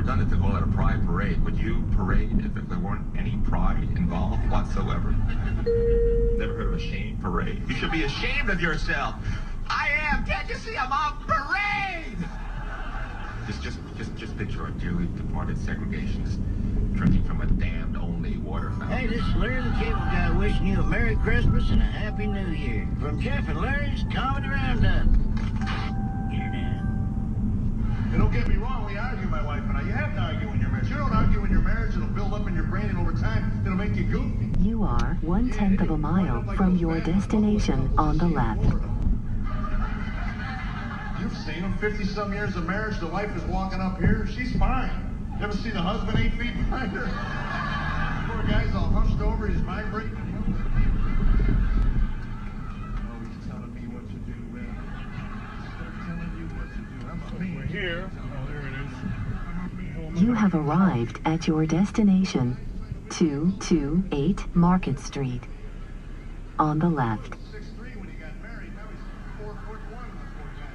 redundant to call it a pride parade. Would you parade if there weren't any pride involved whatsoever? Never heard of a shame parade? You should be ashamed of yourself. I am. Can't you see I'm on parade? Just picture our dearly departed segregationists drinking from a damned only water fountain. Hey, this is Larry the Cable Guy wishing you a Merry Christmas and a Happy New Year. From Jeff and Larry's Comedy Roundup. Here now. And don't get me wrong, we argue, my wife and I. You have to argue in your marriage. You don't argue in your marriage, it'll build up in your brain, and over time, it'll make you goofy. You are 1/10 of a mile from your destination on the left. You've seen them, 50-some years of marriage, the wife is walking up here, she's fine. You ever see the husband 8 feet behind her? Poor guy's all hunched over, he's vibrating. Always telling me what to do, man. Start telling you what to do. How about me? We're here. Oh, there it is. You have arrived at your destination, 228 Market Street, on the left. 6'3" when he got married. Now he's 4'1", the poor guy.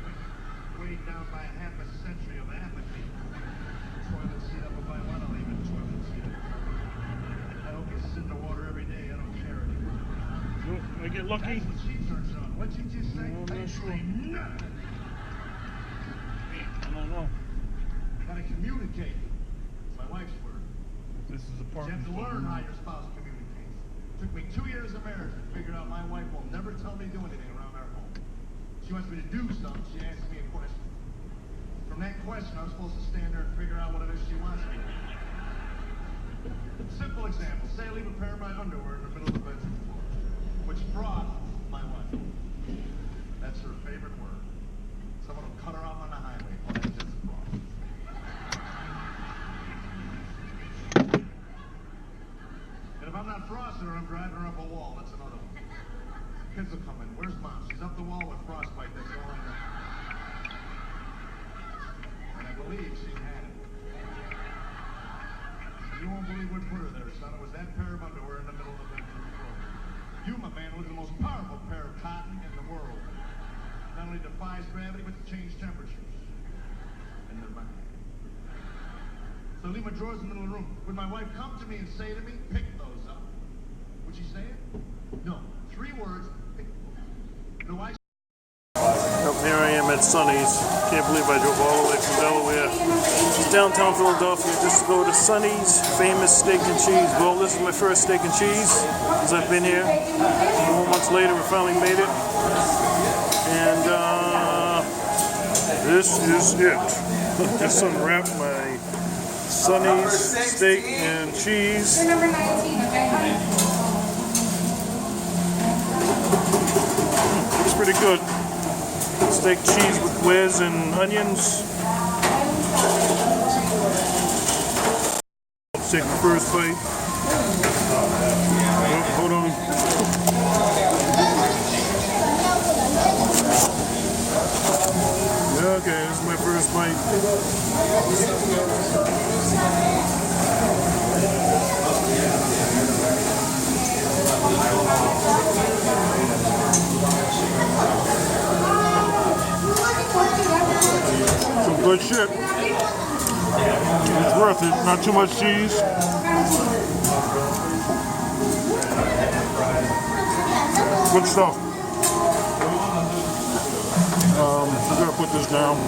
Weighed down by half a century of apathy. Toilet seat up by one, I'll leave it toilet seat. I don't get sit in the water every day. I don't care anymore. I get lucky? That's what she turns on. What'd you just say? No, I'm not sure. I don't know. Gotta communicate. It's my wife's word. This is a You parking have to learn how your spouse communicates. Took me 2 years of marriage to figure out my wife will never tell me to do anything around our home. She wants me to do something, she asks me a question. From that question, I'm supposed to stand there and figure out what it is she wants me to do. Simple example. Say I leave a pair of my underwear in the middle of the bedroom floor, which brought my wife. That's her favorite word. Someone will cut her off on the highway. Well, that's just a problem. And if I'm not frosting her, I'm driving her up a wall. That's another one. Kids will come in. Where's mom? She's up the wall with frostbite. That's all I know. And I believe she had it. You won't believe what put her there, son. It was that pair of underwear in the middle of the bedroom floor. You, my man, was the most powerful pair of cotton in the world. Not only defies gravity, but to change temperatures. And they're mine. So I leave my drawers in the middle of the room. Would my wife come to me and say to me, pick those up? Would she say it? No. 3 words, pick those. No, I... Here I am at Sonny's. Can't believe I drove all the way from Delaware to downtown Philadelphia just to go to Sonny's famous steak and cheese. Well, this is my first steak and cheese since I've been here. 4 months later, we finally made it. And this is it. Just unwrapped my Sonny's steak and cheese. Looks pretty good. Steak cheese with whiz and onions. Let's take the first bite. Oh, hold on. Okay, this is my first bite. Some good shit. It's worth it. Not too much cheese. Good stuff. I'm gonna put this down.